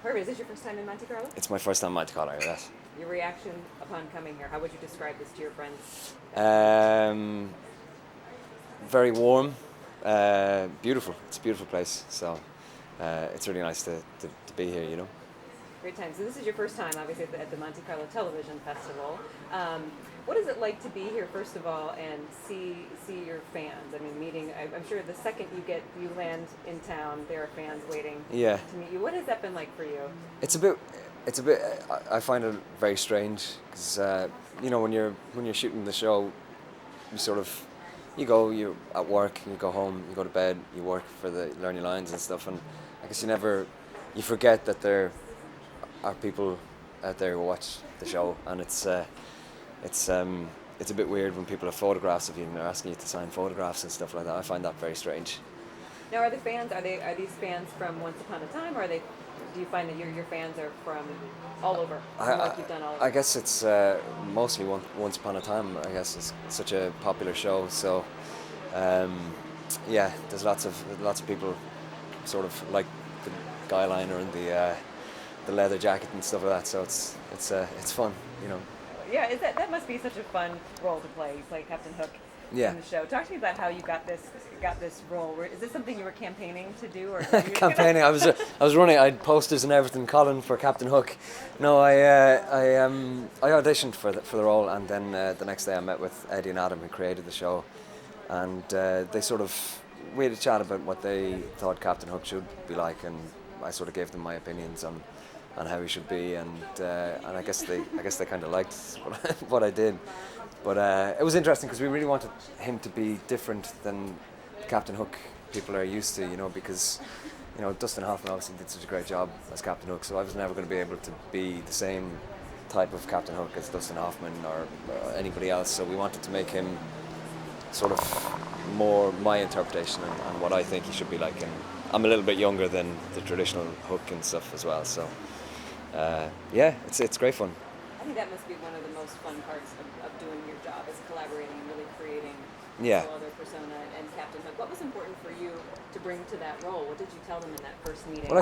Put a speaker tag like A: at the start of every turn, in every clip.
A: Perfect. Is this your first time in Monte-Carlo?
B: It's my first time in Monte-Carlo, yes.
A: Your reaction upon coming here, how would you describe this to your friends?
B: Um, Very warm, beautiful. It's a beautiful place, so it's really nice to be here, you know.
A: Great time. So this is your first time, obviously, at the Monte-Carlo Television Festival. What is it like to be here, first of all, and see your fans? I mean, meeting. I'm sure the second you land in town, there are fans waiting
B: Yeah,
A: to meet you. What has that been like for you?
B: it's a bit, it's a bit. I find it very strange because you know when you're shooting the show, you sort of you at work, you go home, you go to bed, you work for learn your lines and stuff, and I guess you forget that there are people out there who watch the show, and it's it's a bit weird when people have photographs of you and they're asking you to sign photographs and stuff like that. I find that very strange.
A: Now, are the fans? Are these fans from Once Upon a Time, or are they? Do you find that your fans are from all over? Like you've done all over.
B: I guess it's mostly Once Upon a Time. I guess it's such a popular show, so um, yeah, there's lots of people sort of like the guy liner and the leather jacket and stuff like that. So it's fun, you know.
A: Yeah, that must be such a fun role to play? You play Captain Hook
B: Yeah.
A: in the show. Talk to me about how you got this role. Is this something you were campaigning to do, or
B: Campaigning. I was running. I had posters and everything. Colin for Captain Hook. No, I auditioned for the role, and then the next day I met with Eddie and Adam, who created the show, and we had a chat about what they thought Captain Hook should be like, and I sort of gave them my opinions on how he should be, and I guess they kind of liked what I did. But it was interesting because we really wanted him to be different than Captain Hook people are used to, you know, because, you know, Dustin Hoffman obviously did such a great job as Captain Hook, so I was never going to be able to be the same type of Captain Hook as Dustin Hoffman or anybody else, so we wanted to make him sort of more my interpretation and what I think he should be like, and I'm a little bit younger than the traditional Hook and stuff as well, so yeah, it's great fun.
A: I think that must be one of the most fun parts of doing your job, is collaborating and really creating
B: Yeah.
A: this other persona and Captain Hook. What was important for you to bring to that role? What did you tell them in that first meeting?
B: Well,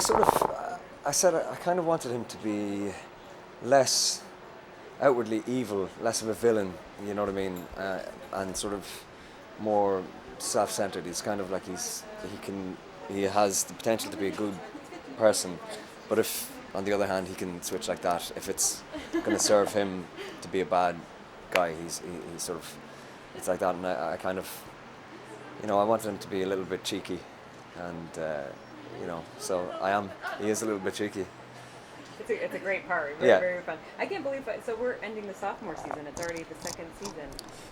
B: I said I kind of wanted him to be less outwardly evil, less of a villain, you know what I mean, and sort of more self-centered. He's kind of like he has the potential to be a good person, but if on the other hand he can switch like that, if it's going to serve him to be a bad guy, he's sort of, it's like that, and I kind of, you know, I wanted him to be a little bit cheeky, and you know, so he is a little bit cheeky.
A: It's a great part.
B: Yeah.
A: Very fun. I can't believe it. So we're ending the sophomore season. It's already the second season.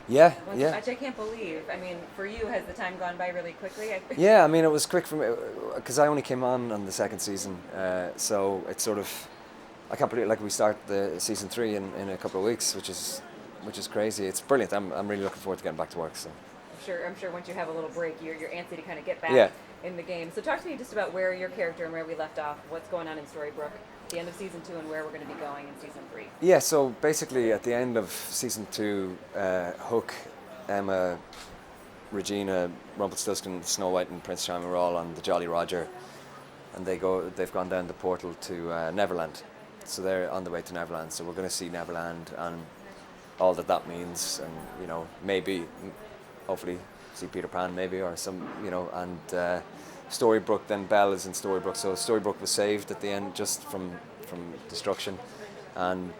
B: Yeah.
A: Which I can't believe. I mean, for you, has the time gone by really quickly?
B: Yeah, I mean, it was quick for me because I only came on the second season, so it's sort of, I can't believe, like, we start the season 3 in a couple of weeks, which is crazy. It's brilliant. I'm really looking forward to getting back to work. So
A: I'm sure once you have a little break, you're antsy to kind of get back
B: Yeah.
A: in the game. So talk to me just about where your character and where we left off. What's going on in Storybrooke, the end of season 2, and where we're going to be going in season 3.
B: Yeah, so basically at the end of season 2, Hook, Emma, Regina, Rumpelstiltskin, Snow White, and Prince Charming are all on the Jolly Roger, and they've gone down the portal to Neverland. So they're on the way to Neverland. So we're going to see Neverland and all that means, and, you know, maybe, hopefully, see Peter Pan maybe, or some, you know, and Storybrooke. Then Belle is in Storybrooke. So Storybrooke was saved at the end just from destruction, and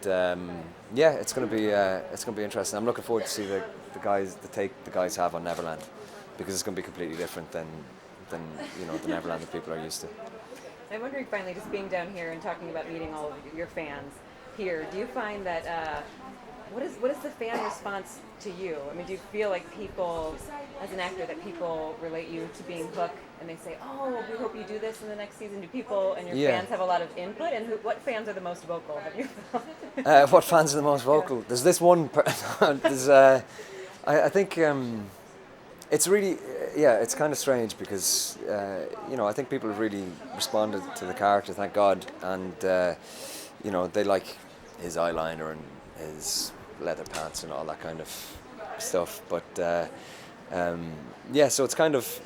B: yeah, it's going to be interesting. I'm looking forward to see the take the guys have on Neverland, because it's going to be completely different than you know, the Neverland that people are used to.
A: I'm wondering, finally, just being down here and talking about meeting all of your fans here, do you find that what is the fan response to you? I mean, do you feel like people, as an actor, that people relate you to being Hook, and they say, "Oh, we hope you do this in the next season"? Do people and your
B: Yeah.
A: fans have a lot of input? And what fans are the most vocal? Have you felt?
B: What fans are the most vocal? There's this one. There's I think it's really it's kind of strange because you know, I think people have really responded to the character, thank God, and you know, they like his eyeliner and his leather pants and all that kind of stuff. But yeah, so it's kind of,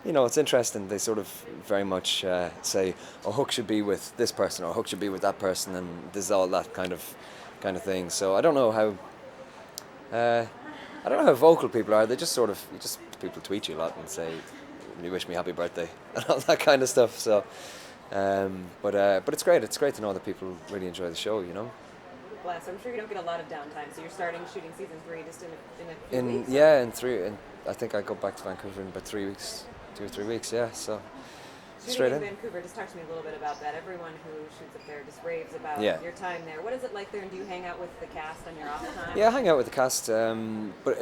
B: you know, it's interesting. They sort of very much say, "Oh, Hook should be with this person," or "Hook should be with that person," and there's all that kind of thing. So I don't know how. I don't know how vocal people are. They just sort of, people tweet you a lot and say, "You wish me happy birthday," and all that kind of stuff. So, but it's great. It's great to know that people really enjoy the show. You know.
A: Bless. I'm sure you don't get a lot of downtime. So you're starting shooting season 3 just in a few
B: In
A: weeks.
B: yeah, in 3. And I think I go back to Vancouver in about 3 weeks, 2 or 3 weeks. Yeah, so
A: Shooting
B: straight
A: in
B: in.
A: Vancouver, just talk to me a little bit about that. Everyone who shoots up there just raves about
B: Yeah.
A: your time there. What is it like there, and do you hang out with the cast on your off time?
B: Yeah, I hang out with the cast, but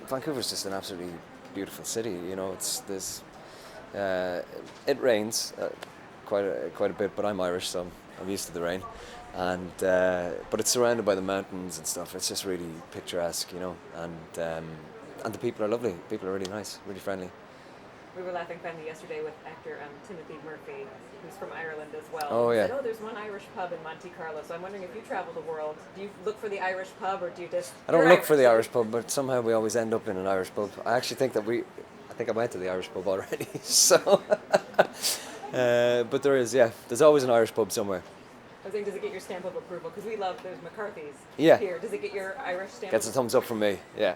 B: Vancouver's just an absolutely beautiful city. You know, it rains quite a bit, but I'm Irish, so I'm used to the rain, and but it's surrounded by the mountains and stuff. It's just really picturesque, you know, and the people are lovely. People are really nice, really friendly.
A: We were laughing finally yesterday with actor Timothy Murphy, who's from Ireland as well.
B: Oh,
A: He
B: yeah.
A: said, "Oh, there's one Irish pub in Monte-Carlo." So I'm wondering, if you travel the world, do you look for the Irish pub, or do you just?
B: I don't
A: You're
B: look for the
A: Irish.
B: Irish pub, but somehow we always end up in an Irish pub. I actually think I think I went to the Irish pub already. So, but there's always an Irish pub somewhere.
A: I was saying, does it get your stamp of approval? Because we love, there's McCarthy's
B: Yeah.
A: here. Does it get your Irish stamp?
B: Gets a thumbs up from me. Yeah.